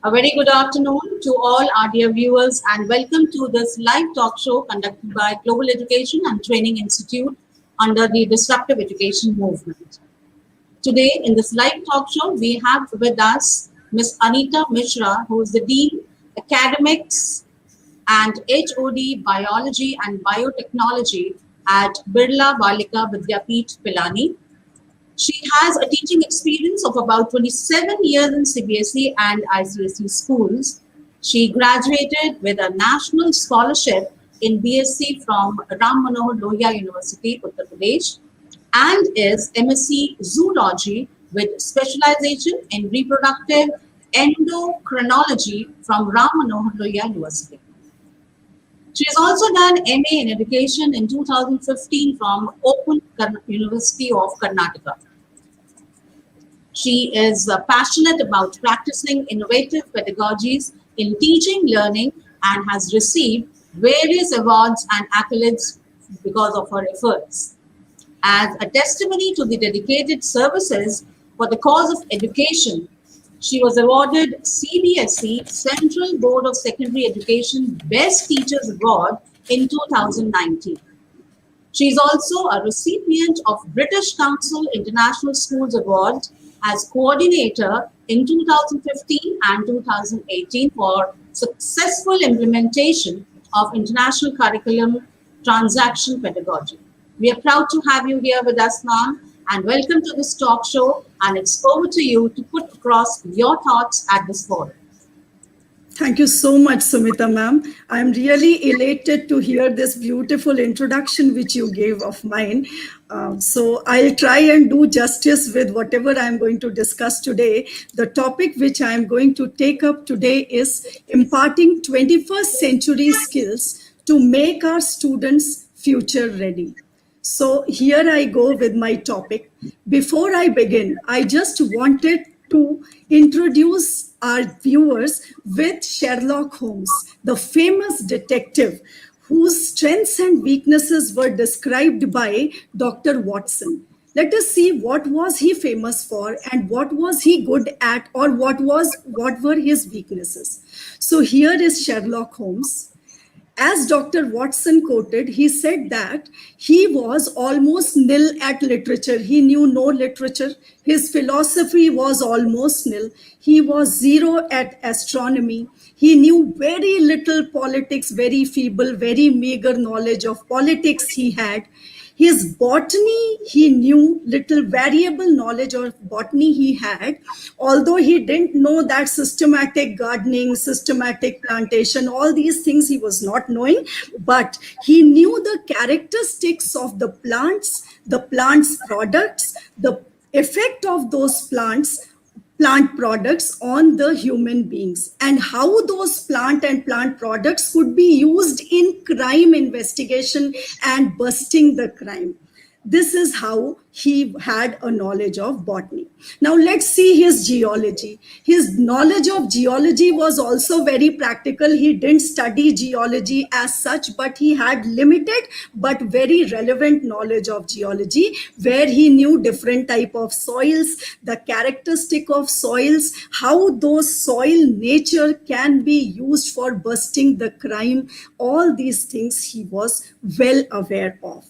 A very good afternoon to all our dear viewers and welcome to this live talk show conducted by Global Education and Training Institute under the Disruptive Education Movement. Today in this live talk show, we have with us Ms. Anita Mishra, who is the Dean Academics and HOD Biology and Biotechnology at Birla Balika Vidyapeeth Pilani. She has a teaching experience of about 27 years in CBSE and ICSE schools. She graduated with a national scholarship in BSc from Ram Manohar Lohia University, Uttar Pradesh, and is MSc Zoology with specialization in reproductive endocrinology from Ram Manohar Lohia University. She has also done MA in Education in 2015 from Open University of Karnataka. She is passionate about practicing innovative pedagogies in teaching, learning, and has received various awards and accolades because of her efforts. As a testimony to the dedicated services for the cause of education, she was awarded CBSE Central Board of Secondary Education Best Teachers Award in 2019. She is also a recipient of British Council International Schools Award as coordinator in 2015 and 2018 for successful implementation of international curriculum transaction pedagogy. We are proud to have you here with us, ma'am, and welcome to this talk show. And it's over to you to put across your thoughts at this forum. Thank you so much, Sumita ma'am. I'm really elated to hear this beautiful introduction which you gave of mine. So I'll try and do justice with whatever I'm going to discuss today. The topic which I'm going to take up today is imparting 21st century skills to make our students future ready. So here I go with my topic. Before I begin, I just wanted to introduce our viewers with Sherlock Holmes, the famous detective whose strengths and weaknesses were described by Dr. Watson. Let us see what was he famous for and what was he good at, or what were his weaknesses. So here is Sherlock Holmes. As Dr. Watson quoted, he said that he was almost nil at literature. He knew no literature. His philosophy was almost nil. He was zero at astronomy. He knew very little politics, very feeble, very meager knowledge of politics he had. His botany, he knew little, variable knowledge of botany he had, although he didn't know that systematic gardening, systematic plantation, all these things he was not knowing, but he knew the characteristics of the plants products, the effect of those plant products on the human beings, and how those plant products could be used in crime investigation and busting the crime. This is how he had a knowledge of botany. Now let's see his geology. His knowledge of geology was also very practical. He didn't study geology as such, but he had limited but very relevant knowledge of geology, where he knew different type of soils, the characteristic of soils, how those soil nature can be used for busting the crime. All these things he was well aware of.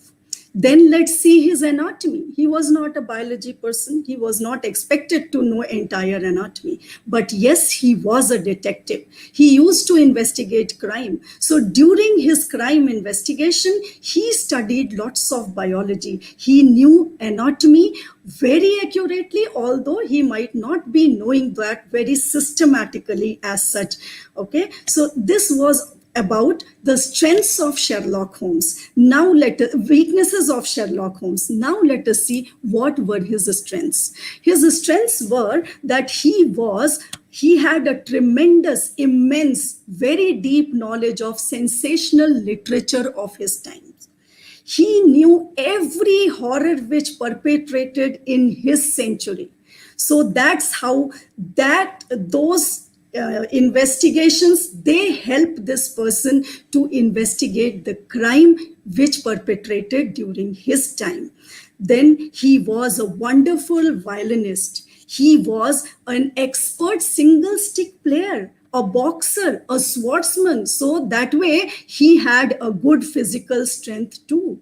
Then let's see his anatomy. He was not a biology person. He was not expected to know entire anatomy. But yes, he was a detective. He used to investigate crime. So during his crime investigation, he studied lots of biology. He knew anatomy very accurately, although he might not be knowing that very systematically as such. Okay, so this was about the strengths of Sherlock Holmes. Now weaknesses of Sherlock Holmes. Now let us see what were his strengths. His strengths were that he had a tremendous, immense, very deep knowledge of sensational literature of his times. He knew every horror which perpetrated in his century. So that's how those investigations, they help this person to investigate the crime which perpetrated during his time. Then he was a wonderful violinist. He was an expert single stick player, a boxer, a swordsman. So that way he had a good physical strength too.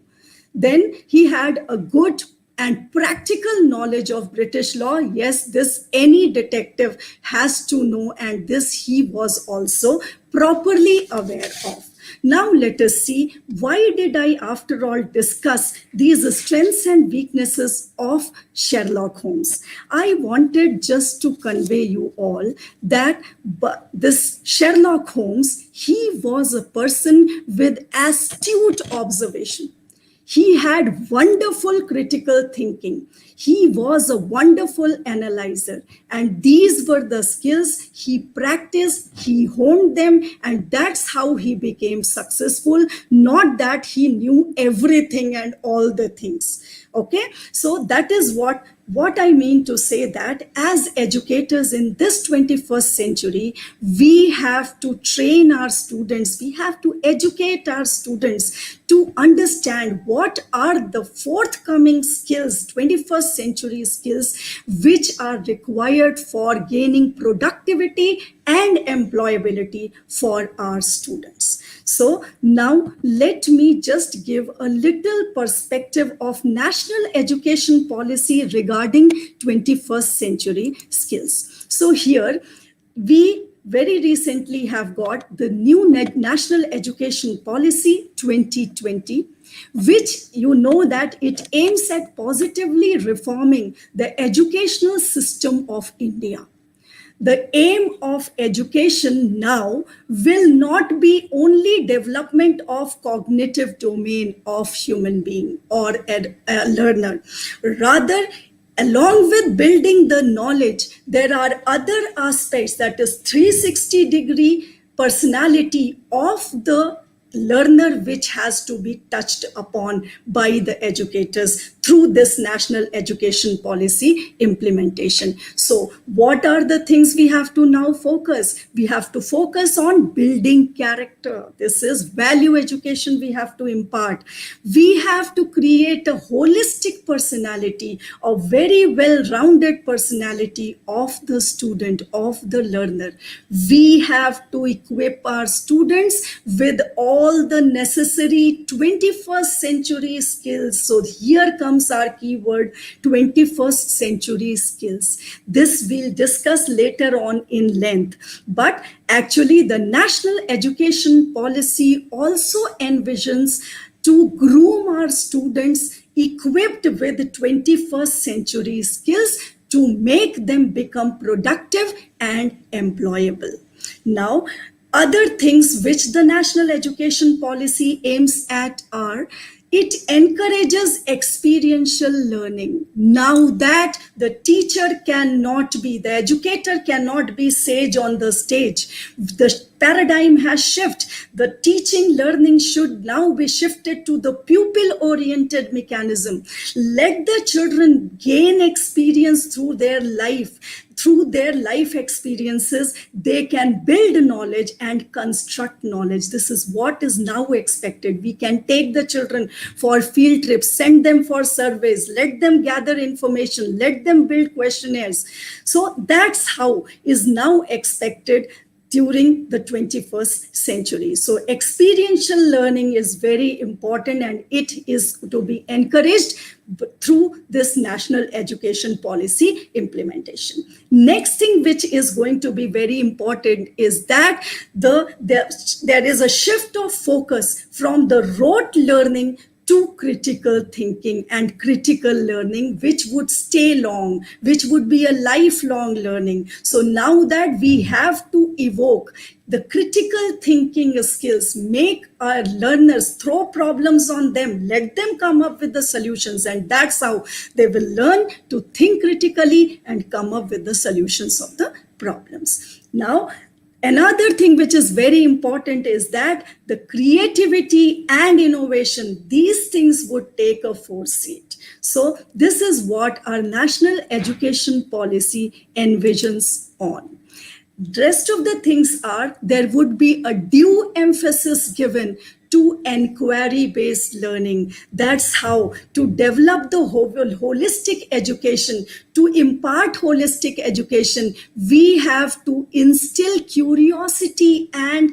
Then he had a good and practical knowledge of British law. Yes, this any detective has to know, and this he was also properly aware of. Now let us see, why did I after all discuss these strengths and weaknesses of Sherlock Holmes? I wanted just to convey you all that this Sherlock Holmes, he was a person with astute observation. He had wonderful critical thinking. He was a wonderful analyzer. And these were the skills he practiced, he honed them, and that's how he became successful. Not that he knew everything and all the things. Okay, so that is what I mean to say, that as educators in this 21st century, we have to train our students, we have to educate our students to understand what are the forthcoming skills, 21st century skills, which are required for gaining productivity and employability for our students. So now let me just give a little perspective of national education policy regarding 21st century skills. So here we very recently have got the new National Education Policy 2020, which you know that it aims at positively reforming the educational system of India. The aim of education now will not be only development of cognitive domain of human being or a learner. Rather, along with building the knowledge, there are other aspects, that is 360-degree personality of the learner, which has to be touched upon by the educators through this national education policy implementation. So what are the things we have to now focus? We have to focus on building character. This is value education we have to impart. We have to create a holistic personality, a very well-rounded personality of the student, of the learner. We have to equip our students with all the necessary 21st century skills. So here comes our keyword, 21st century skills. This we'll discuss later on in length. But actually, the national education policy also envisions to groom our students equipped with 21st century skills to make them become productive and employable. Now, other things which the national education policy aims at are, it encourages experiential learning. Now that the teacher cannot be, the educator cannot be sage on the stage, the paradigm has shifted. The teaching learning should now be shifted to the pupil-oriented mechanism. Let the children gain experience through their life. Through their life experiences, they can build knowledge and construct knowledge. This is what is now expected. We can take the children for field trips, send them for surveys, let them gather information, let them build questionnaires. So that's how is now expected during the 21st century. So experiential learning is very important, and it is to be encouraged through this national education policy implementation. Next thing which is going to be very important is that there is a shift of focus from the rote learning to critical thinking and critical learning, which would stay long, which would be a lifelong learning. So now that we have to evoke the critical thinking skills, make our learners throw problems on them, let them come up with the solutions, and that's how they will learn to think critically and come up with the solutions of the problems. Now, another thing which is very important is that the creativity and innovation, these things would take a fourth seat. So this is what our national education policy envisions on. Rest of the things are, there would be a due emphasis given to inquiry-based learning. That's how to develop the holistic education, to impart holistic education. We have to instill curiosity and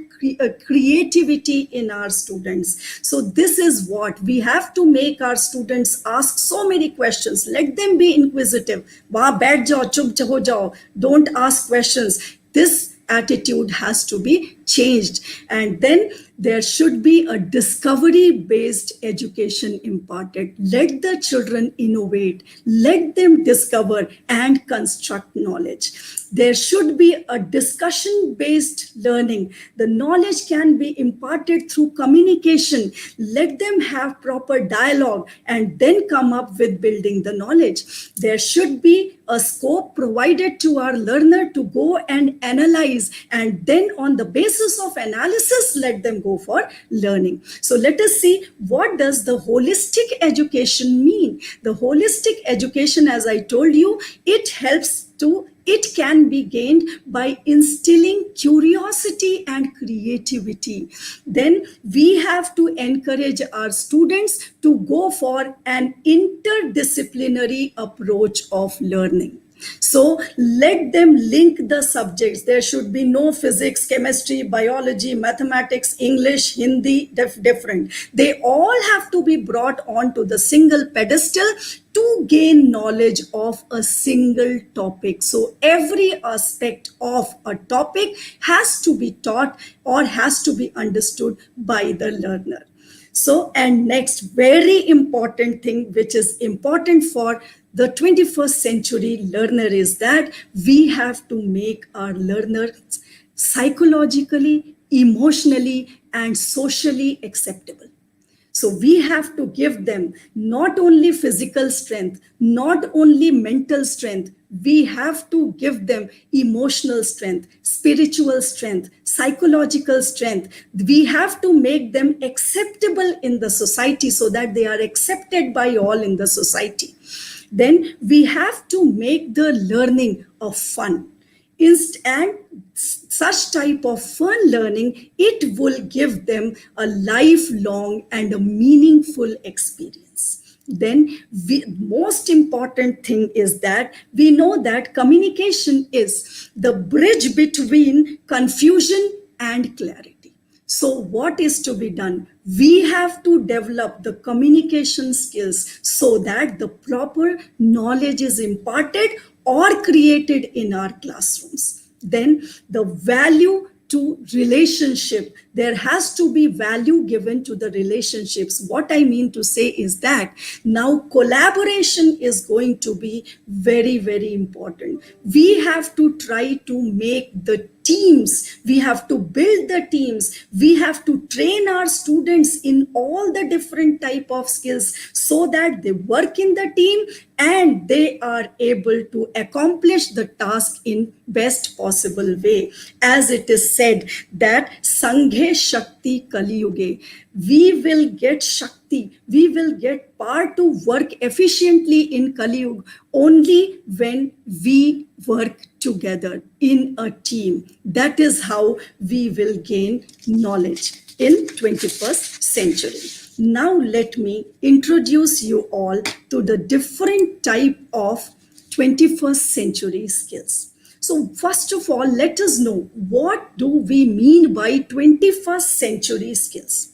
creativity in our students. So this is what we have to make our students ask so many questions. Let them be inquisitive. Wahan baith jao, chup ho jao. Don't ask questions. This attitude has to be changed. And then there should be a discovery based education imparted. Let the children innovate, let them discover and construct knowledge. There should be a discussion based learning. The knowledge can be imparted through communication. Let them have proper dialogue and then come up with building the knowledge. There should be a scope provided to our learner to go and analyze, and then on the basis of analysis, let them go for learning. So let us see, what does the holistic education mean? The holistic education, as I told you, it can be gained by instilling curiosity and creativity. Then we have to encourage our students to go for an interdisciplinary approach of learning. So let them link the subjects. There should be no physics, chemistry, biology, mathematics, English, Hindi, different. They all have to be brought onto the single pedestal to gain knowledge of a single topic. So every aspect of a topic has to be taught or has to be understood by the learner. So, and next very important thing, which is important for the 21st century learner, is that we have to make our learners psychologically, emotionally, and socially acceptable. So we have to give them not only physical strength, not only mental strength, we have to give them emotional strength, spiritual strength, psychological strength. We have to make them acceptable in the society so that they are accepted by all in the society. Then we have to make the learning a fun. And such type of fun learning, it will give them a lifelong and a meaningful experience. Then most important thing is that we know that communication is the bridge between confusion and clarity. So what is to be done? We have to develop the communication skills so that the proper knowledge is imparted or created in our classrooms. Then the value to relationship, there has to be value given to the relationships. What I mean to say is that now collaboration is going to be very, very important. We have to try to make the teams, we have to build the teams, we have to train our students in all the different type of skills so that they work in the team and they are able to accomplish the task in best possible way. As it is said that Sanghe Shakti Kali Yuge, we will get Shakti, we will get power to work efficiently in Kali Yuga only when we work together in a team. That is how we will gain knowledge in 21st century. Now let me introduce you all to the different type of 21st century skills. So first of all, let us know, what do we mean by 21st century skills?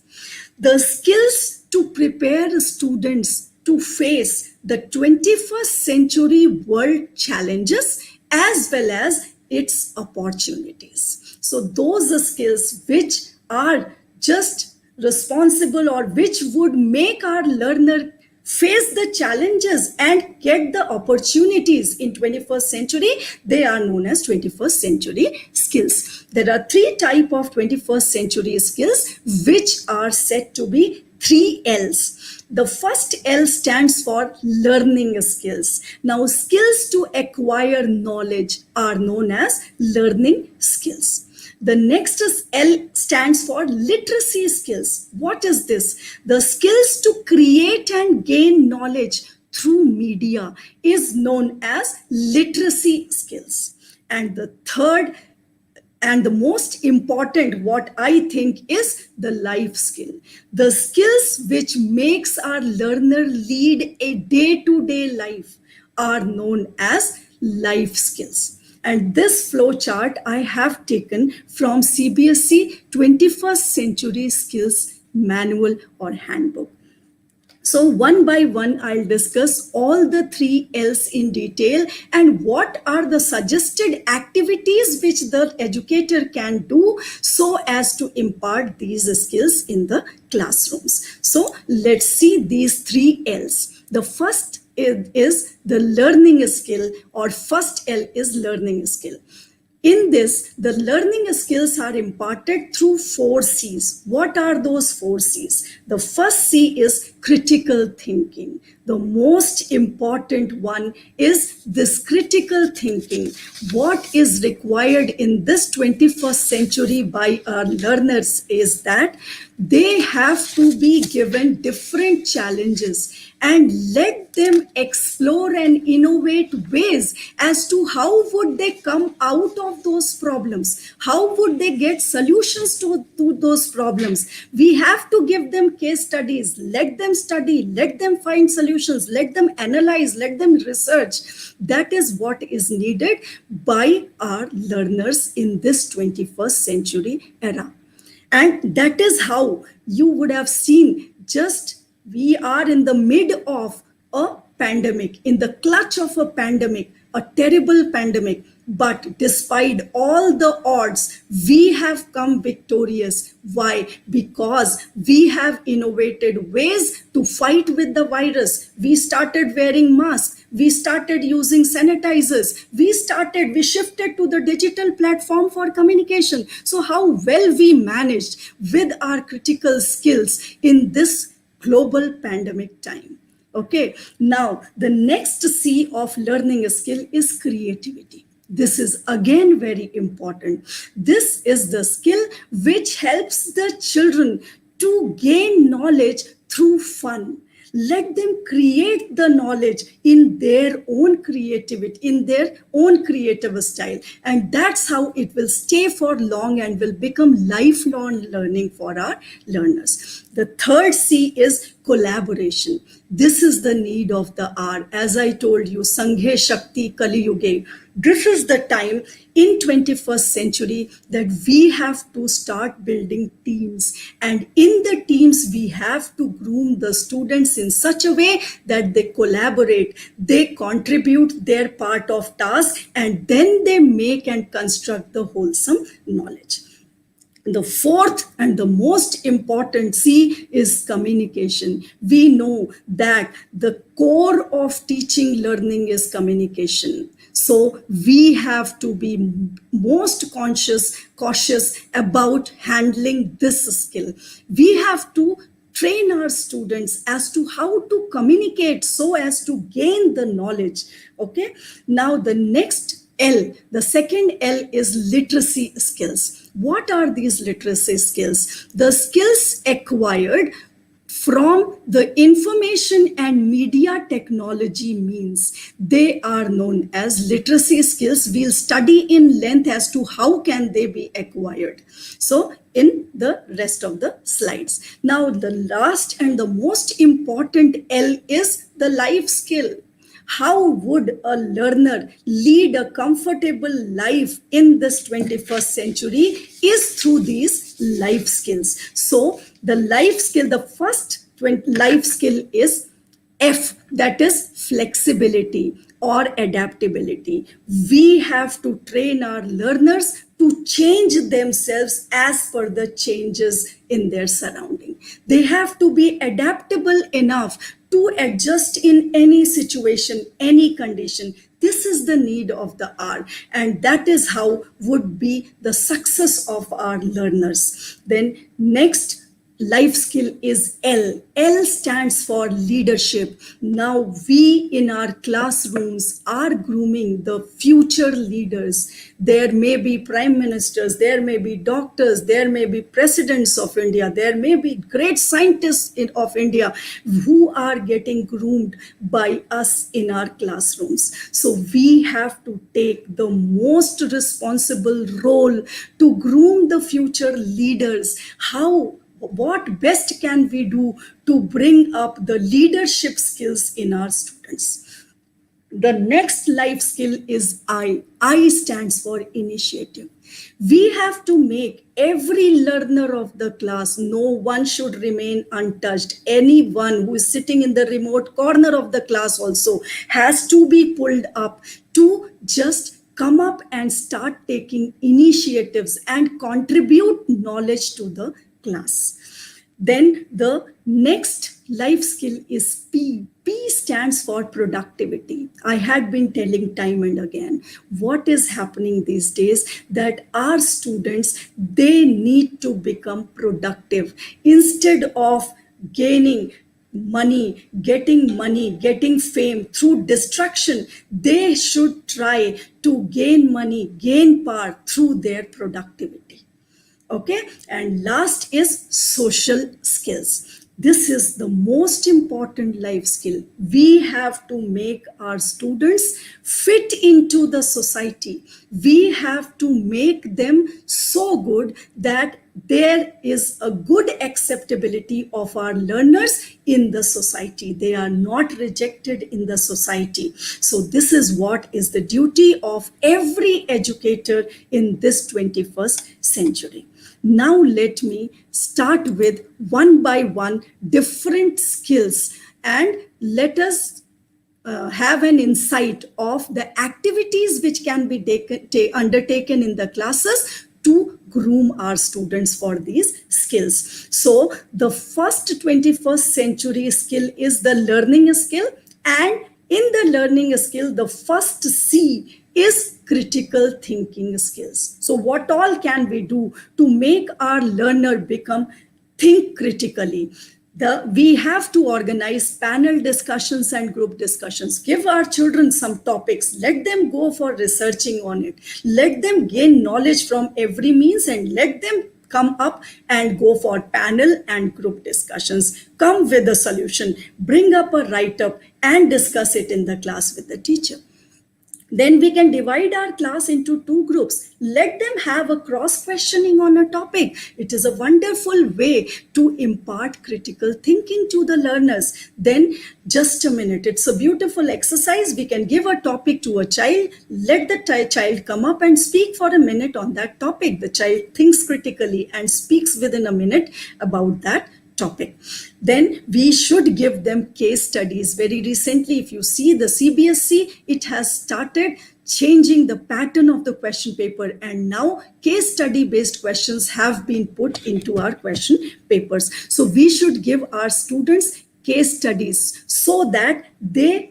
The skills to prepare students to face the 21st century world challenges as well as its opportunities. So those are skills which are just responsible or which would make our learner face the challenges and get the opportunities in 21st century. They are known as 21st century skills. There are three types of 21st century skills which are said to be 3 L's. The first L stands for learning skills. Now, skills to acquire knowledge are known as learning skills. The next L stands for literacy skills. What is this? The skills to create and gain knowledge through media is known as literacy skills. And the third And the most important, what I think, is the life skill. The skills which makes our learner lead a day-to-day life are known as life skills. And this flow chart I have taken from CBSE 21st Century Skills Manual or Handbook. So one by one, I'll discuss all the three L's in detail and what are the suggested activities which the educator can do so as to impart these skills in the classrooms. So let's see these three L's. The first is the learning skill, or first L is learning skill. In this, the learning skills are imparted through 4 C's. What are those 4 C's? The first C is critical thinking. The most important one is this critical thinking. What is required in this 21st century by our learners is that they have to be given different challenges and let them explore and innovate ways as to how would they come out of those problems, how would they get solutions to those problems. We have to give them case studies, let them study, let them find solutions, let them analyze, let them research. That is what is needed by our learners in this 21st century era. And that is how you would have seen, just we are in the mid of a pandemic, in the clutch of a pandemic, a terrible pandemic. But despite all the odds, we have come victorious. Why? Because we have innovated ways to fight with the virus. We started wearing masks. We started using sanitizers. We shifted to the digital platform for communication. So how well we managed with our critical skills in this global pandemic time. Okay, now the next C of learning skill is creativity. This is again very important. This is the skill which helps the children to gain knowledge through fun. Let them create the knowledge in their own creativity, in their own creative style. And that's how it will stay for long and will become lifelong learning for our learners. The third C is collaboration. This is the need of the hour. As I told you, Sanghe Shakti Kali Yuge. This is the time in 21st century that we have to start building teams. And in the teams, we have to groom the students in such a way that they collaborate, they contribute their part of task, and then they make and construct the wholesome knowledge. The fourth and the most important C is communication. We know that the core of teaching learning is communication. So we have to be most cautious about handling this skill. We have to train our students as to how to communicate so as to gain the knowledge. Okay. Now the next L, the second L is literacy skills. What are these literacy skills? The skills acquired from the information and media technology means. They are known as literacy skills. We'll study in length as to how can they be acquired. So in the rest of the slides. Now the last and the most important L is the life skill. How would a learner lead a comfortable life in this 21st century is through these life skills. So the life skill, the first life skill is F, that is flexibility or adaptability. We have to train our learners to change themselves as per the changes in their surrounding. They have to be adaptable enough to adjust in any situation, any condition. This is the need of the hour, and that is how would be the success of our learners. Then next, life skill is L. L stands for leadership. Now we in our classrooms are grooming the future leaders. There may be prime ministers, there may be doctors, there may be presidents of India, there may be great scientists of India who are getting groomed by us in our classrooms. So we have to take the most responsible role to groom the future leaders. What best can we do to bring up the leadership skills in our students? The next life skill is I. I stands for initiative. We have to make every learner of the class, no one should remain untouched. Anyone who is sitting in the remote corner of the class also has to be pulled up to just come up and start taking initiatives and contribute knowledge to the class. Then the next life skill is P. P stands for productivity. I had been telling time and again what is happening these days, that our students, they need to become productive instead of gaining money, getting fame through distraction. They should try to gain money, gain power through their productivity. Okay, and last is social skills. This is the most important life skill. We have to make our students fit into the society. We have to make them so good that there is a good acceptability of our learners in the society. They are not rejected in the society. So this is what is the duty of every educator in this 21st century. Now let me start with one by one different skills, and let us have an insight of the activities which can be undertaken in the classes to groom our students for these skills. So the first 21st century skill is the learning skill, and in the learning skill, the first C is critical thinking skills. So what all can we do to make our learner become think critically? We have to organize panel discussions and group discussions. Give our children some topics. Let them go for researching on it. Let them gain knowledge from every means, and let them come up and go for panel and group discussions. Come with a solution. Bring up a write-up and discuss it in the class with the teacher. Then we can divide our class into two groups. Let them have a cross questioning on a topic. It is a wonderful way to impart critical thinking to the learners. Then just a minute, it's a beautiful exercise. We can give a topic to a child. Let the child come up and speak for a minute on that topic. The child thinks critically and speaks within a minute about that topic. Then we should give them case studies. Very recently, if you see the CBSE, it has started changing the pattern of the question paper, and now case study based questions have been put into our question papers. So we should give our students case studies so that they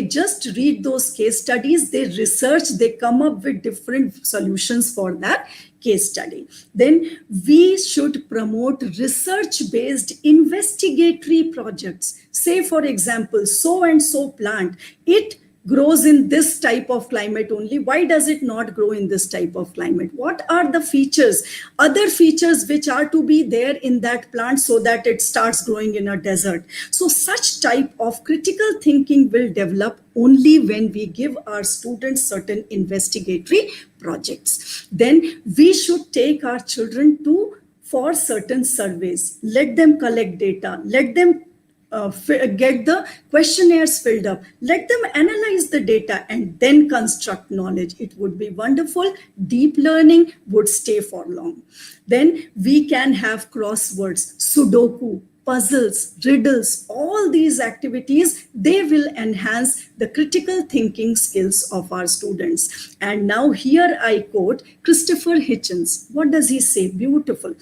just read those case studies, they research, they come up with different solutions for that case study. Then we should promote research-based investigatory projects. Say, for example, so and so plant, it grows in this type of climate only. Why does it not grow in this type of climate? What are the features, other features which are to be there in that plant so that it starts growing in a desert? So such type of critical thinking will develop only when we give our students certain investigatory projects. Then we should take our children for certain surveys. Let them collect data. Let them get the questionnaires filled up. Let them analyze the data and then construct knowledge. It would be wonderful. Deep learning would stay for long. Then we can have crosswords, Sudoku, puzzles, riddles, all these activities, they will enhance the critical thinking skills of our students. And now here I quote Christopher Hitchens. What does he say? Beautiful.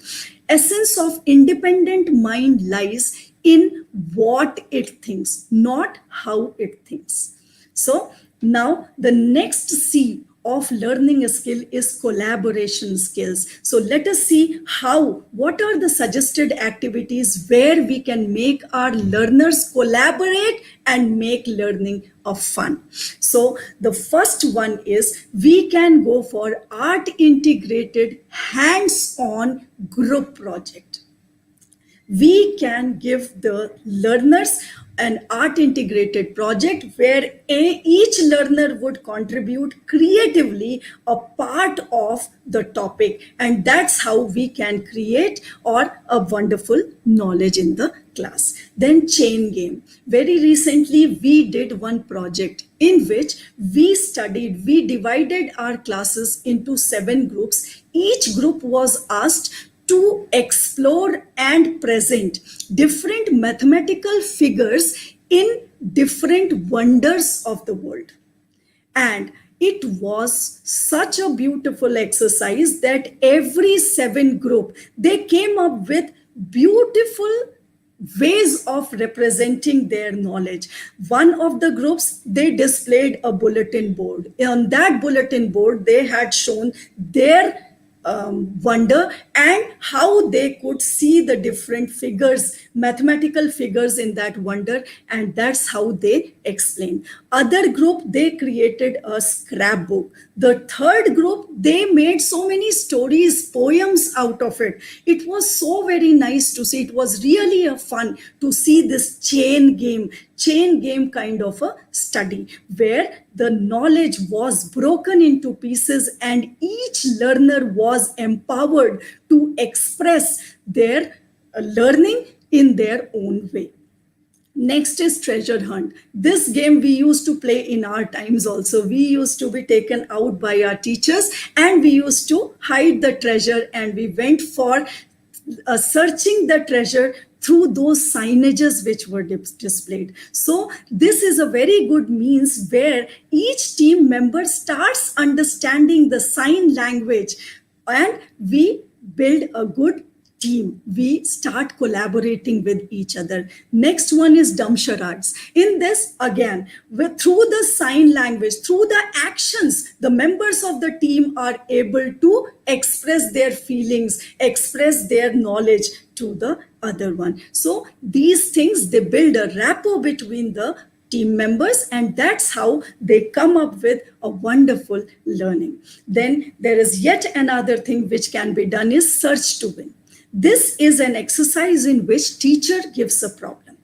Essence of independent mind lies in what it thinks, not how it thinks. So now the next C of learning a skill is collaboration skills. So let us see what are the suggested activities where we can make our learners collaborate and make learning of fun. So the first one is we can go for art integrated hands-on group project. We can give the learners an art integrated project where each learner would contribute creatively a part of the topic, and that's how we can create or a wonderful knowledge in the class. Then chain game. Very recently we did one project in which we divided our classes into 7 groups. Each group was asked to explore and present different mathematical figures in different wonders of the world. And it was such a beautiful exercise that every 7 group, they came up with beautiful ways of representing their knowledge. One of the groups, they displayed a bulletin board. On that bulletin board, they had shown their wonder and how they could see the different figures, mathematical figures in that wonder, and that's how they explain. Other group, they created a scrapbook. The third group, they made so many stories, poems out of it. It was so very nice to see. It was really a fun to see this chain game kind of a study where the knowledge was broken into pieces and each learner was empowered to express their learning in their own way. Next is treasure hunt. This game we used to play in our times also. We used to be taken out by our teachers and we used to hide the treasure, and we went for searching the treasure through those signages which were displayed. So this is a very good means where each team member starts understanding the sign language and we build a good team. We start collaborating with each other. Next one is dumb charades. In this, again, through the sign language, through the actions, the members of the team are able to express their feelings, express their knowledge to the other one. So these things, they build a rapport between the team members, and that's how they come up with a wonderful learning. Then there is yet another thing which can be done is search to win. This is an exercise in which teacher gives a problem.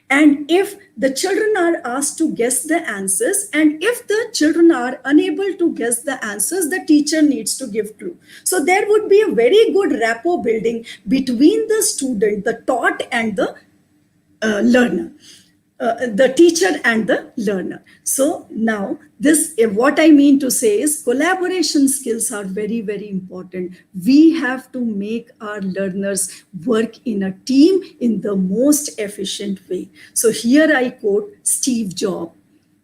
And if the children are asked to guess the answers, and if the children are unable to guess the answers, the teacher needs to give clue. So there would be a very good rapport building between the student, the taught, and the learner. The teacher and the learner. So now what I mean to say is collaboration skills are very, very important. We have to make our learners work in a team in the most efficient way. So here I quote Steve Jobs,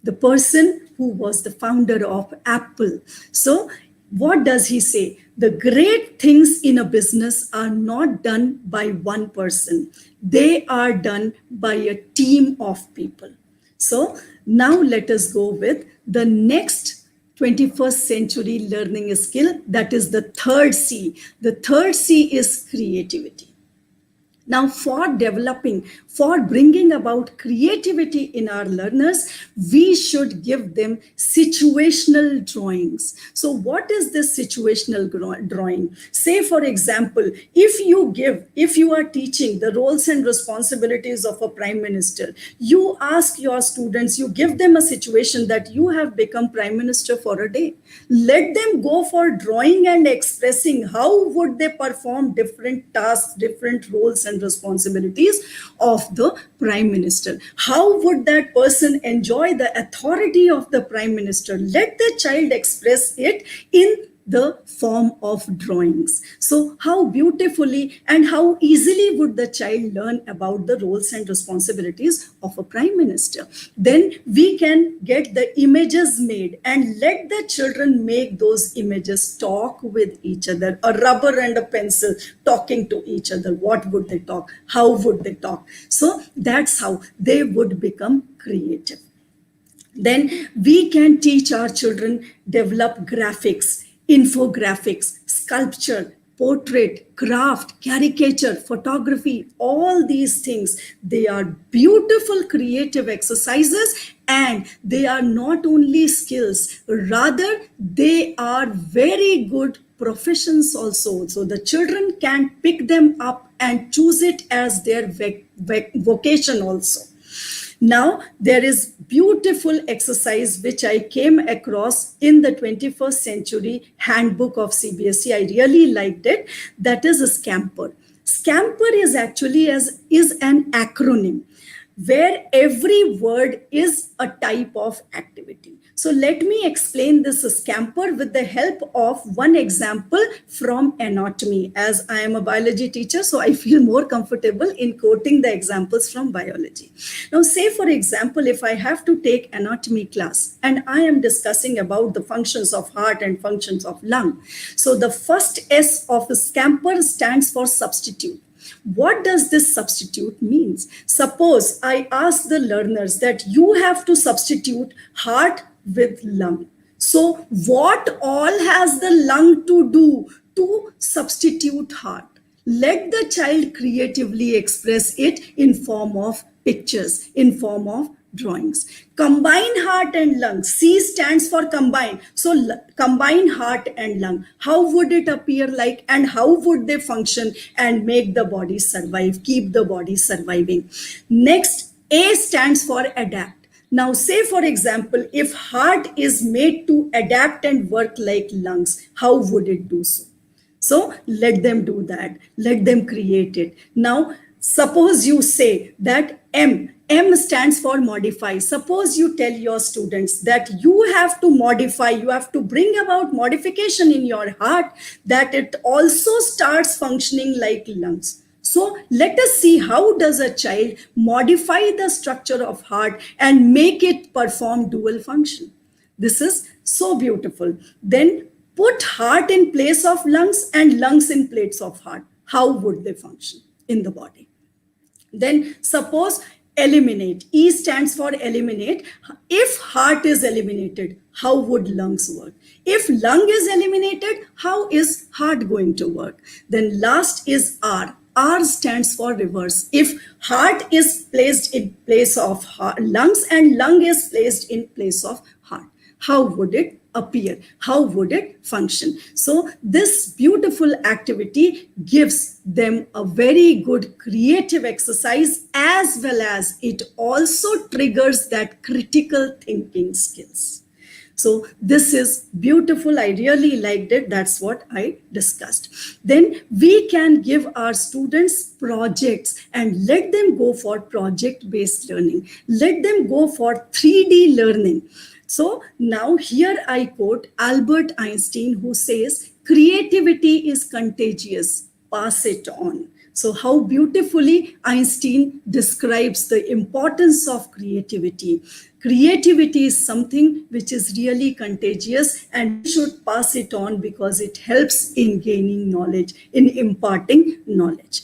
the person who was the founder of Apple. So what does he say? The great things in a business are not done by one person. They are done by a team of people. So now let us go with the next 21st century learning skill. That is the third C. The third C is creativity. Now, for bringing about creativity in our learners, we should give them situational drawings. So what is this situational drawing? Say, for example, if you are teaching the roles and responsibilities of a prime minister, you ask your students, you give them a situation that you have become prime minister for a day. Let them go for drawing and expressing how would they perform different tasks, different roles and responsibilities of the prime minister. How would that person enjoy the authority of the prime minister? Let the child express it in the form of drawings. So how beautifully and how easily would the child learn about the roles and responsibilities of a prime minister? Then we can get the images made and let the children make those images talk with each other. A rubber and a pencil talking to each other. What would they talk? How would they talk? So that's how they would become creative. Then we can teach our children develop graphics, infographics, sculpture, portrait, craft, caricature, photography, all these things. They are beautiful creative exercises, and they are not only skills, rather they are very good professions also. So the children can pick them up and choose it as their vocation also. Now, there is beautiful exercise which I came across in the 21st century handbook of CBSE. I really liked it. That is a scamper. Scamper is actually is an acronym where every word is a type of activity. So let me explain this scamper with the help of one example from anatomy, as I am a biology teacher, so I feel more comfortable in quoting the examples from biology. Now, say for example, if I have to take anatomy class and I am discussing about the functions of heart and functions of lung. So the first S of scamper stands for substitute. What does this substitute means? Suppose I ask the learners that you have to substitute heart with lung. So what all has the lung to do to substitute heart? Let the child creatively express it in form of pictures, in form of drawings. Combine heart and lung. C stands for combine. So combine heart and lung. How would it appear like, and how would they function and make the body survive, keep the body surviving? Next, A stands for adapt. Now, say for example, if heart is made to adapt and work like lungs, how would it do so? So let them do that. Let them create it. Now, suppose you say that M stands for modify. Suppose you tell your students that you have to modify, you have to bring about modification in your heart, that it also starts functioning like lungs. So let us see how does a child modify the structure of heart and make it perform dual function. This is so beautiful. Then put heart in place of lungs and lungs in place of heart. How would they function in the body? Then suppose eliminate. E stands for eliminate. If heart is eliminated, how would lungs work? If lung is eliminated, how is heart going to work? Then last is R. R stands for reverse. If heart is placed in place of lungs and lung is placed in place of heart, how would it appear? How would it function? So this beautiful activity gives them a very good creative exercise, as well as it also triggers that critical thinking skills. So this is beautiful. I really liked it. That's what I discussed. Then we can give our students projects and let them go for project-based learning. Let them go for 3D learning. So now here I quote Albert Einstein, who says, creativity is contagious, pass it on. So how beautifully Einstein describes the importance of creativity. Creativity is something which is really contagious, and we should pass it on because it helps in gaining knowledge, in imparting knowledge.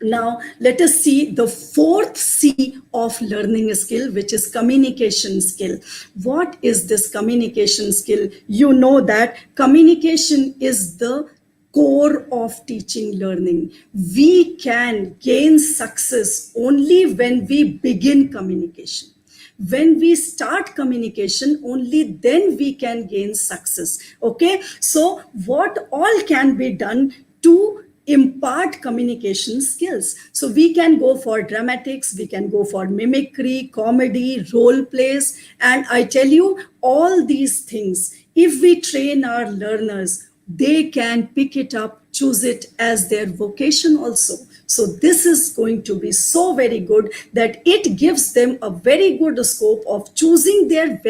Now, let us see the fourth C of learning skill, which is communication skill. What is this communication skill? You know that communication is the core of teaching learning. We can gain success only when we begin communication. When we start communication, only then we can gain success. Okay, so what all can be done to impart communication skills? So we can go for dramatics, we can go for mimicry, comedy, role plays, and I tell you, all these things, if we train our learners, they can pick it up, choose it as their vocation also. So this is going to be so very good that it gives them a very good scope of choosing their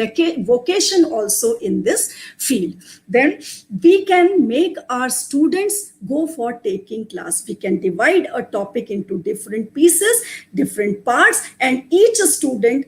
vocation also in this field. Then we can make our students go for taking class. We can divide a topic into different pieces, different parts, and each student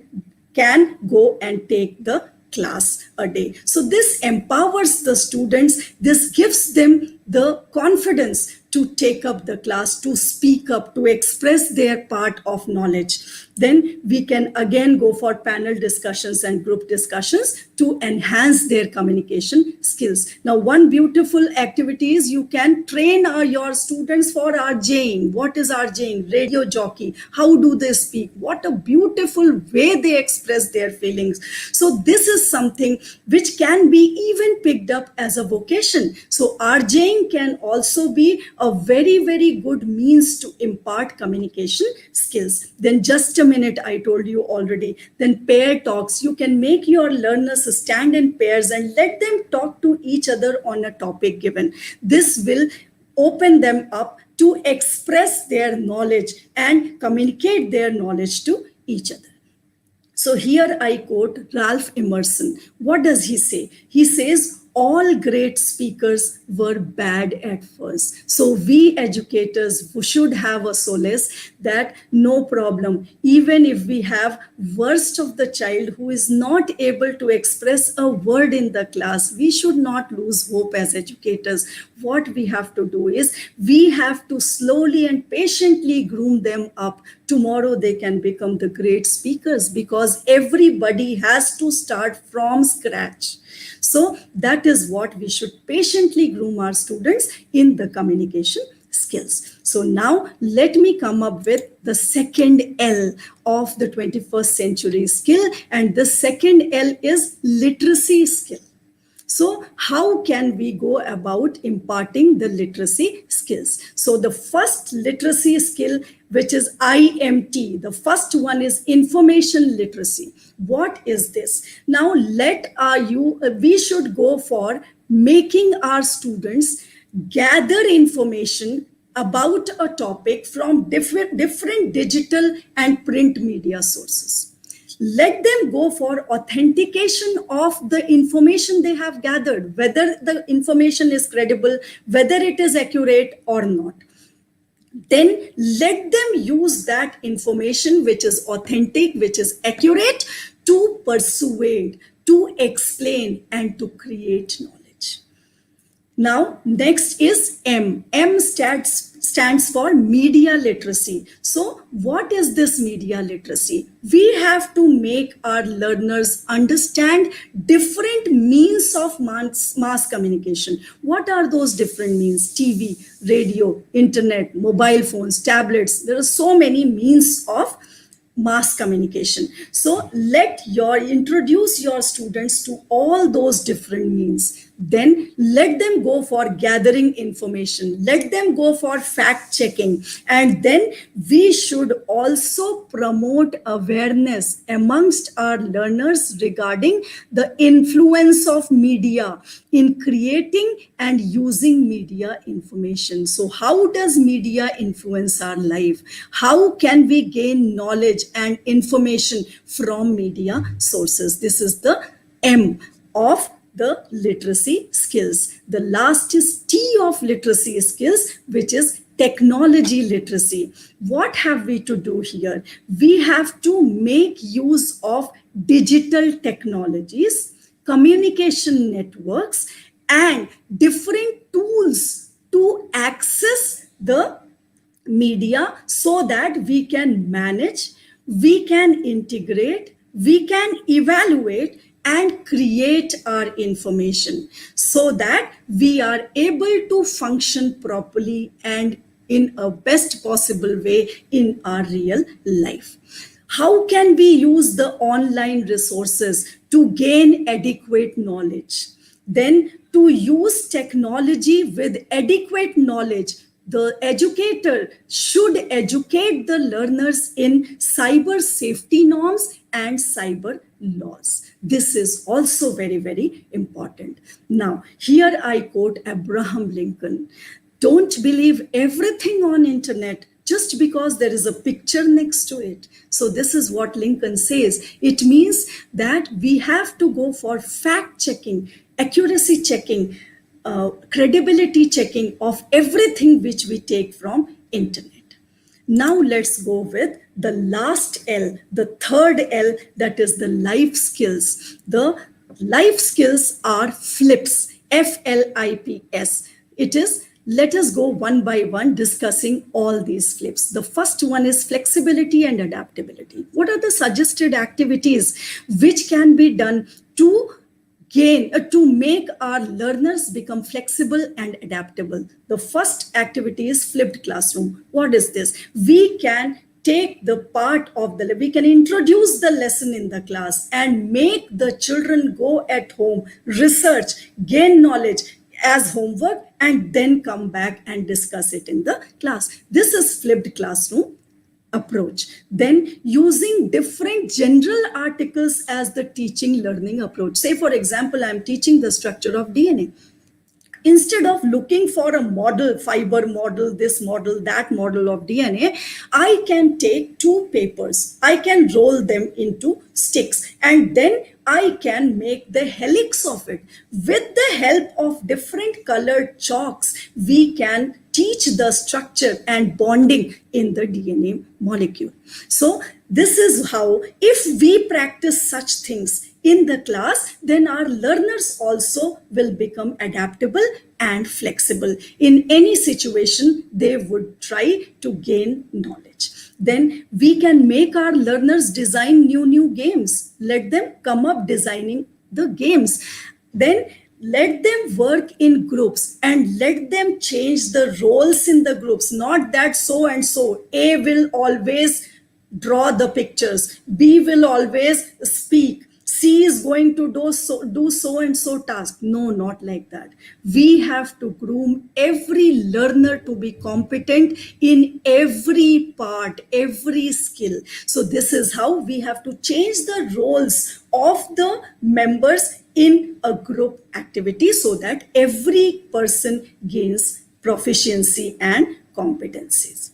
can go and take the class a day. So this empowers the students. This gives them the confidence to take up the class, to speak up, to express their part of knowledge. Then we can again go for panel discussions and group discussions to enhance their communication skills. Now, one beautiful activity is you can train your students for RJing. What is RJing? Radio jockey. How do they speak? What a beautiful way they express their feelings. So this is something which can be even picked up as a vocation. So RJing can also be a very, very good means to impart communication skills. Then just a minute, I told you already. Then pair talks. You can make your learners stand in pairs and let them talk to each other on a topic given. This will open them up to express their knowledge and communicate their knowledge to each other. So here I quote Ralph Emerson. What does he say? He says, all great speakers were bad at first. So we educators should have a solace that no problem, even if we have worst of the child who is not able to express a word in the class, we should not lose hope as educators. What we have to do is we have to slowly and patiently groom them up. Tomorrow they can become the great speakers, because everybody has to start from scratch. So that is what we should patiently groom our students in the communication skills. So now let me come up with the second L of the 21st century skill. And the second L is literacy skill. So how can we go about imparting the literacy skills? So the first literacy skill, which is IMT, the first one is information literacy. What is this? Now we should go for making our students gather information about a topic from different digital and print media sources. Let them go for authentication of the information they have gathered, whether the information is credible, whether it is accurate or not. Then let them use that information which is authentic, which is accurate, to persuade, to explain, and to create knowledge. Now, next is M. M stands for media literacy. So what is this media literacy? We have to make our learners understand different means of mass communication. What are those different means? TV, radio, internet, mobile phones, tablets. There are so many means of mass communication. So introduce your students to all those different means. Then let them go for gathering information. Let them go for fact checking. And then we should also promote awareness amongst our learners regarding the influence of media in creating and using media information. So how does media influence our life? How can we gain knowledge and information from media sources? This is the M of the literacy skills. The last is T of literacy skills, which is technology literacy. What have we to do here? We have to make use of digital technologies, communication networks, and different tools to access the media so that we can manage, we can integrate, we can evaluate, and create our information so that we are able to function properly and in a best possible way in our real life. How can we use the online resources to gain adequate knowledge? Then to use technology with adequate knowledge, the educator should educate the learners in cyber safety norms and cyber laws. This is also very, very important. Now, here I quote Abraham Lincoln. Don't believe everything on internet just because there is a picture next to it. So this is what Lincoln says. It means that we have to go for fact checking, accuracy checking, credibility checking of everything which we take from internet. Now let's go with the last L, the third L, that is the life skills. The life skills are FLIPS, FLIPS. It is Let us go one by one discussing all these flips. The first one is flexibility and adaptability. What are the suggested activities which can be done to to make our learners become flexible and adaptable? The first activity is flipped classroom. What is this? We can take the part of we can introduce the lesson in the class and make the children go at home, research, gain knowledge as homework, and then come back and discuss it in the class. This is flipped classroom approach. Then using different general articles as the teaching learning approach. Say, for example, I'm teaching the structure of DNA. Instead of looking for a model, fiber model, this model, that model of DNA, I can take two papers, I can roll them into sticks, and then I can make the helix of it. With the help of different colored chalks, we can teach the structure and bonding in the DNA molecule. So this is how, if we practice such things in the class, then our learners also will become adaptable and flexible. In any situation, they would try to gain knowledge. Then we can make our learners design new games. Let them come up designing the games. Then let them work in groups and let them change the roles in the groups. Not that so and so, A will always draw the pictures, B will always speak, C is going to do so and so task. No, not like that. We have to groom every learner to be competent in every part, every skill. So this is how we have to change the roles of the members in a group activity so that every person gains proficiency and competencies.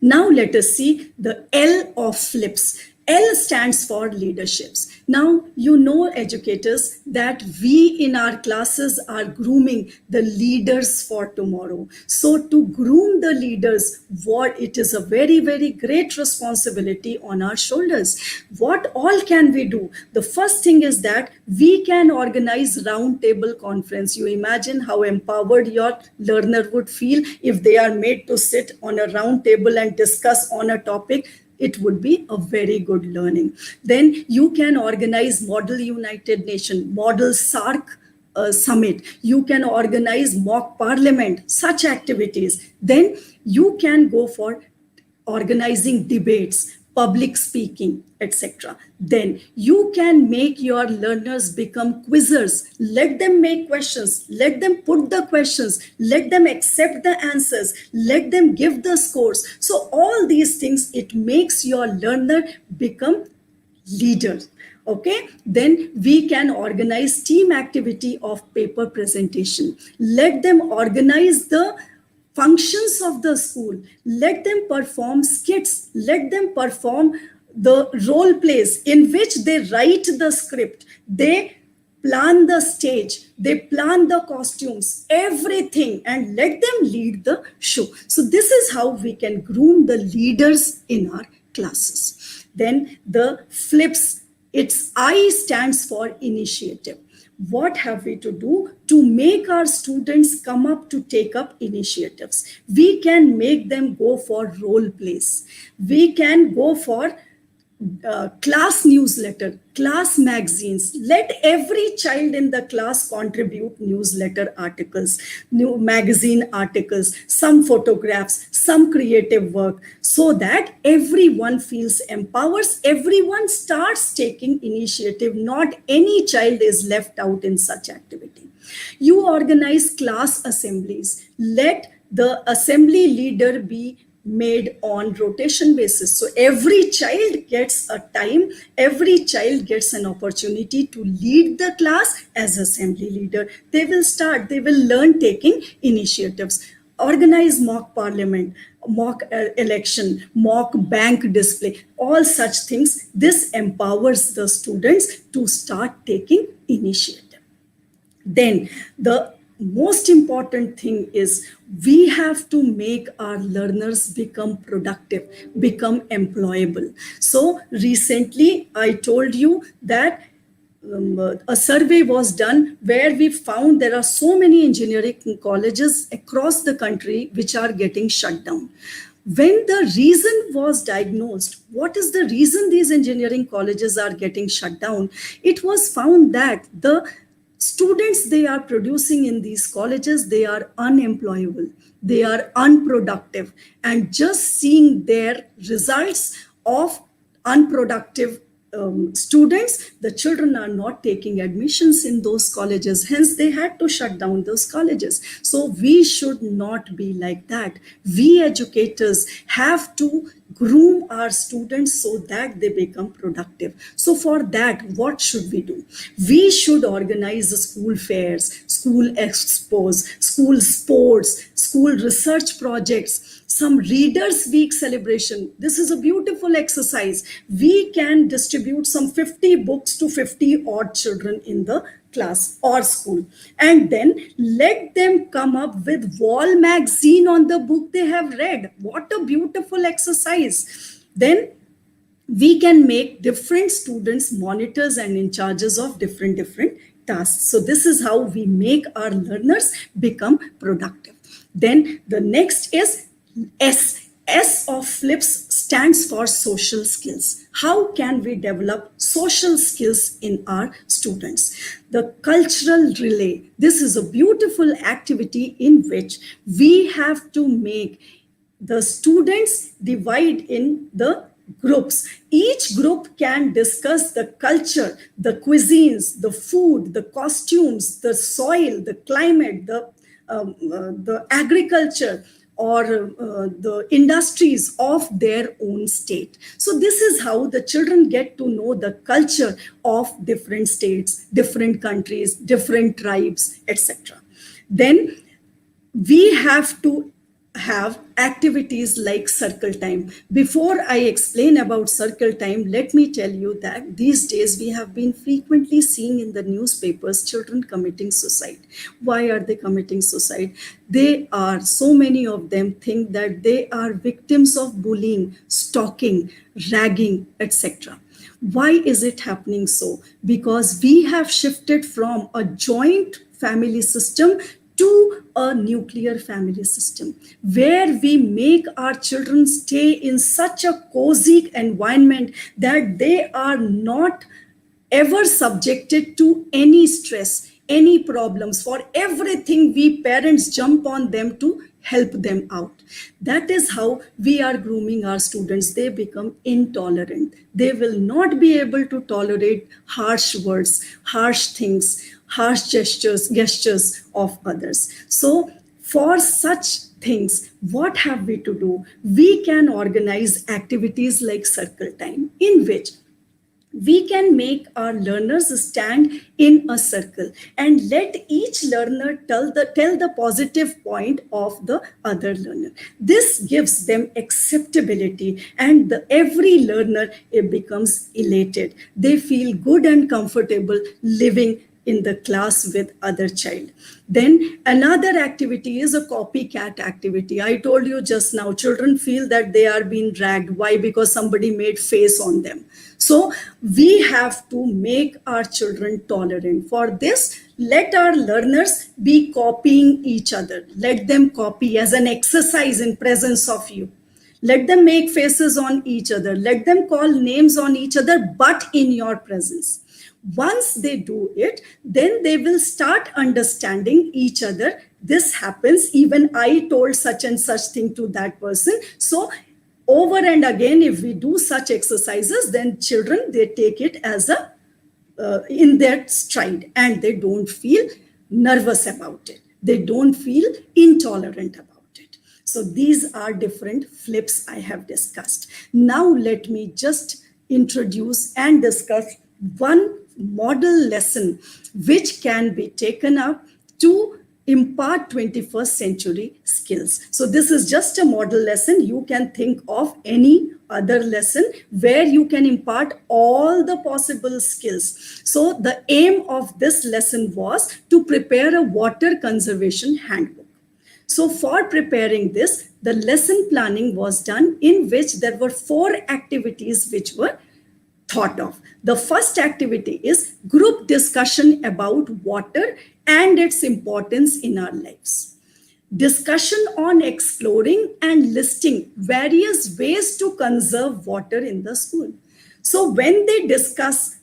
Now let us see the L of flips. L stands for leaderships. Now, you know, educators, that we in our classes are grooming the leaders for tomorrow. So to groom the leaders, it is a very, very great responsibility on our shoulders. What all can we do? The first thing is that we can organize round table conference. You imagine how empowered your learner would feel if they are made to sit on a round table and discuss on a topic. It would be a very good learning. Then you can organize Model United Nation, Model SARC summit. You can organize mock parliament, such activities. Then you can go for organizing debates, public speaking, etc. Then you can make your learners become quizzers. Let them make questions, let them put the questions, let them accept the answers, let them give the scores. So all these things, it makes your learner become leaders. Okay, then we can organize team activity of paper presentation. Let them organize the functions of the school. Let them perform skits. Let them perform the role plays in which they write the script. They plan the stage. They plan the costumes, everything, and let them lead the show. So this is how we can groom the leaders in our classes. Then the flips, its I stands for initiative. What have we to do to make our students come up to take up initiatives? We can make them go for role plays. We can go for class newsletter, class magazines. Let every child in the class contribute newsletter articles, new magazine articles, some photographs, some creative work, so that everyone feels empowered, everyone starts taking initiative. Not any child is left out in such activity. You organize class assemblies. Let the assembly leader be made on rotation basis. So every child gets a time, every child gets an opportunity to lead the class as assembly leader. They will learn taking initiatives. Organize mock parliament, mock election, mock bank display, all such things. This empowers the students to start taking initiative. Then the most important thing is we have to make our learners become productive, become employable. So recently I told you that a survey was done where we found there are so many engineering colleges across the country which are getting shut down. When the reason was diagnosed, what is the reason these engineering colleges are getting shut down? It was found that the students they are producing in these colleges, they are unemployable, they are unproductive, and just seeing their results of unproductive students, the children are not taking admissions in those colleges. Hence, they had to shut down those colleges. So we should not be like that. We educators have to groom our students so that they become productive. So for that, what should we do? We should organize school fairs, school expos, school sports, school research projects, some readers week celebration. This is a beautiful exercise. We can distribute some 50 books to 50 odd children in the class or school, and then let them come up with wall magazine on the book they have read. What a beautiful exercise. Then we can make different students monitors and in charges of different tasks. So this is how we make our learners become productive. Then the next is S. S of flips stands for social skills. How can we develop social skills in our students? The cultural relay. This is a beautiful activity in which we have to make the students divide in the groups. Each group can discuss the culture, the cuisines, the food, the costumes, the soil, the climate, the agriculture, or the industries of their own state. So this is how the children get to know the culture of different states, different countries, different tribes, etc. Then we have to have activities like circle time. Before I explain about circle time, let me tell you that these days we have been frequently seeing in the newspapers children committing suicide. Why are they committing suicide? So many of them think that they are victims of bullying, stalking, ragging, etc. Why is it happening so? Because we have shifted from a joint family system to a nuclear family system, where we make our children stay in such a cozy environment that they are not ever subjected to any stress, any problems. For everything, we parents jump on them to help them out. That is how we are grooming our students. They become intolerant. They will not be able to tolerate harsh words, harsh things, harsh gestures of others. So for such things, what have we to do? We can organize activities like circle time, in which we can make our learners stand in a circle and let each learner tell the positive point of the other learner. This gives them acceptability, and every learner becomes elated. They feel good and comfortable living in the class with other child. Then another activity is a copycat activity. I told you just now, children feel that they are being dragged. Why? Because somebody made face on them. So we have to make our children tolerant. For this, let our learners be copying each other. Let them copy as an exercise in presence of you. Let them make faces on each other. Let them call names on each other, but in your presence. Once they do it, then they will start understanding each other. This happens, even I told such and such thing to that person. So over and again, if we do such exercises, then children, they take it as in their stride, and they don't feel nervous about it. They don't feel intolerant about it. So these are different flips I have discussed. Now let me just introduce and discuss one model lesson which can be taken up to impart 21st century skills. So this is just a model lesson. You can think of any other lesson where you can impart all the possible skills. So the aim of this lesson was to prepare a water conservation handbook. So for preparing this, the lesson planning was done, in which there were 4 activities which were thought of. The first activity is group discussion about water and its importance in our lives. Discussion on exploring and listing various ways to conserve water in the school. So when they discuss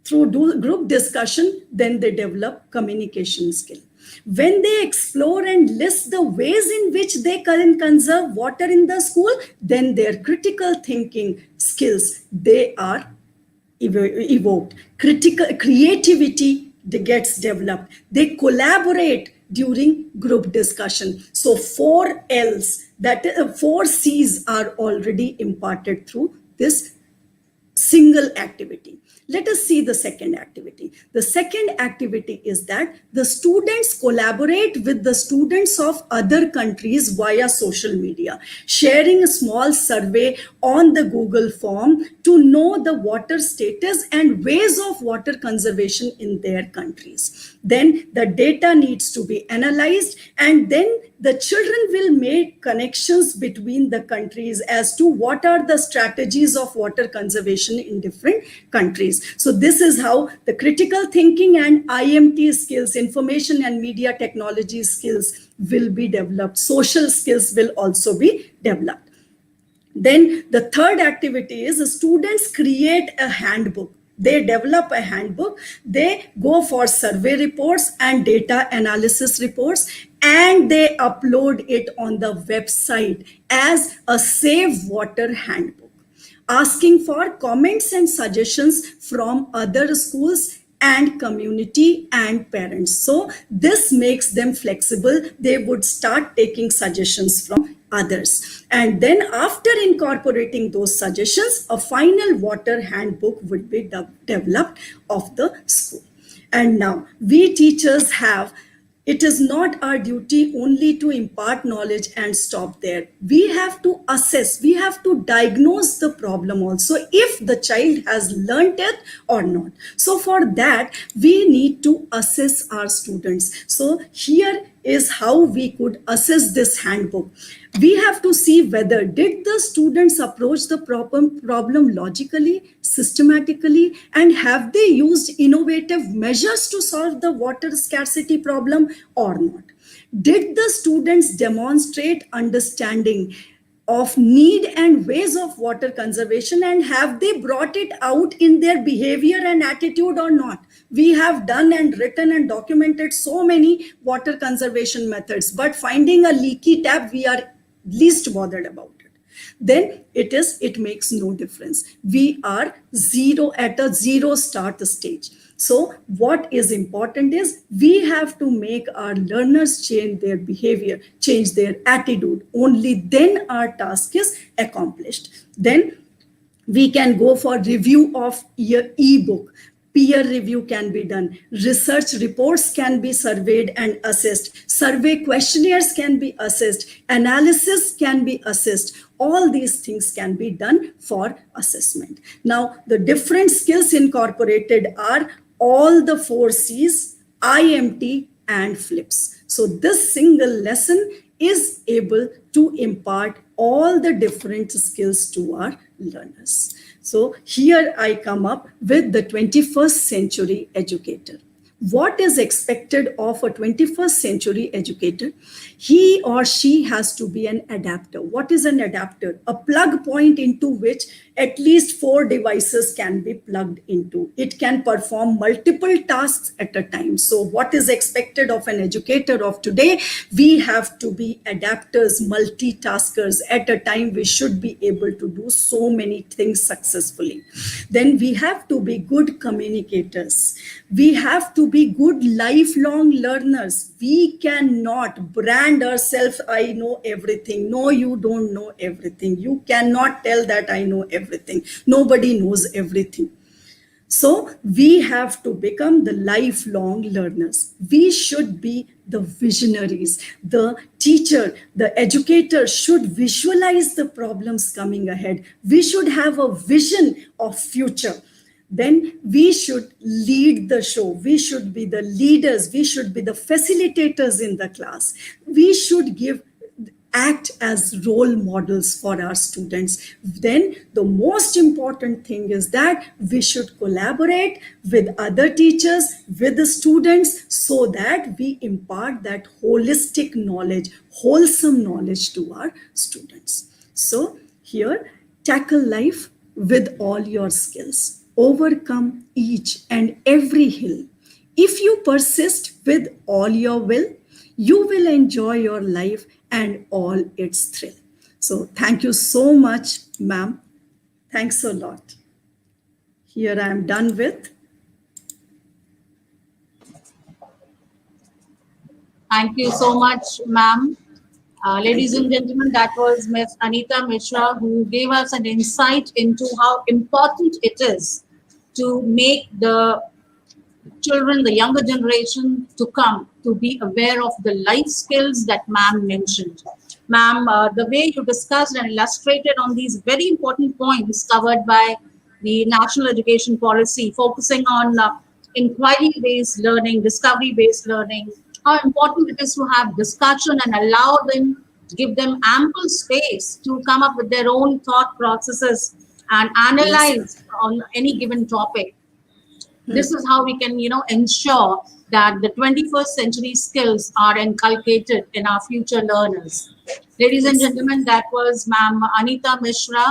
through group discussion, then they develop communication skill. When they explore and list the ways in which they can conserve water in the school, then their critical thinking skills, they are evoked. Critical creativity gets developed. They collaborate during group discussion. So 4 L's, that 4 C's are already imparted through this single activity. Let us see the second activity. The second activity is that the students collaborate with the students of other countries via social media, sharing a small survey on the Google form to know the water status and ways of water conservation in their countries. Then the data needs to be analyzed, and then the children will make connections between the countries as to what are the strategies of water conservation in different countries. So this is how the critical thinking and IMT skills, information and media technology skills, will be developed. Social skills will also be developed. Then the third activity is the students create a handbook. They develop a handbook. They go for survey reports and data analysis reports, and they upload it on the website as a Save Water handbook, asking for comments and suggestions from other schools and community and parents. So this makes them flexible. They would start taking suggestions from others. And then after incorporating those suggestions, a final water handbook would be developed of the school. And now we teachers have, it is not our duty only to impart knowledge and stop there. We have to assess, we have to diagnose the problem also, if the child has learnt it or not. So for that, we need to assess our students. So here is how we could assess this handbook. We have to see whether did the students approach the problem logically, systematically, and have they used innovative measures to solve the water scarcity problem or not? Did the students demonstrate understanding of need and ways of water conservation, and have they brought it out in their behavior and attitude or not? We have done and written and documented so many water conservation methods, but finding a leaky tap, we are least bothered about it. Then it makes no difference. We are at a zero start stage. So what is important is we have to make our learners change their behavior, change their attitude. Only then our task is accomplished. Then we can go for review of e-book. Peer review can be done. Research reports can be surveyed and assessed. Survey questionnaires can be assessed. Analysis can be assessed. All these things can be done for assessment. Now, the different skills incorporated are all the 4 C's, IMT, and flips. So this single lesson is able to impart all the different skills to our learners. So here I come up with the 21st century educator. What is expected of a 21st century educator? He or she has to be an adapter. What is an adapter? A plug point into which at least 4 devices can be plugged into. It can perform multiple tasks at a time. So what is expected of an educator of today? We have to be adapters, multitaskers. At a time, we should be able to do so many things successfully. Then we have to be good communicators. We have to be good lifelong learners. We cannot brand ourselves, I know everything. No, you don't know everything. You cannot tell that I know everything. Nobody knows everything. So we have to become the lifelong learners. We should be the visionaries. The teacher, the educator should visualize the problems coming ahead. We should have a vision of future. Then we should lead the show. We should be the leaders. We should be the facilitators in the class. We should give act as role models for our students. Then the most important thing is that we should collaborate with other teachers, with the students, so that we impart that holistic knowledge, wholesome knowledge to our students. So here, tackle life with all your skills. Overcome each and every hill. If you persist with all your will, you will enjoy your life and all its thrill. So thank you so much, ma'am. Thanks a lot. Here I am done with. Thank you so much, ma'am. Ladies and gentlemen, that was Ms. Anita Mishra, who gave us an insight into how important it is to make the children, the younger generation to come, to be aware of the life skills that ma'am mentioned. Ma'am, the way you discussed and illustrated on these very important points covered by the National Education Policy, focusing on inquiry-based learning, discovery-based learning, how important it is to have discussion and allow them, give them ample space to come up with their own thought processes and Yes. analyze on any given topic. This is how we can ensure that the 21st century skills are inculcated in our future learners. Ladies and Yes. gentlemen, that was Ma'am Anita Mishra,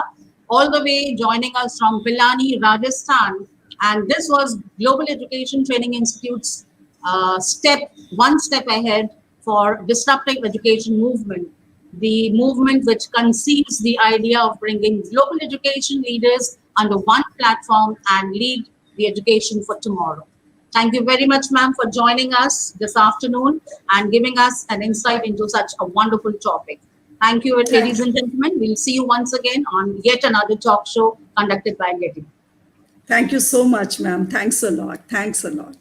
all the way joining us from Pilani, Rajasthan. And this was Global Education Training Institute's one step ahead for disruptive education movement, the movement which conceives the idea of bringing global education leaders under one platform and lead the education for tomorrow. Thank you very much, ma'am, for joining us this afternoon and giving us an insight into such a wonderful topic. Thank you, Thank, ladies and gentlemen. We'll see you once again on yet another talk show conducted by GETI. thank you so much, ma'am. Thanks a lot. Thanks a lot.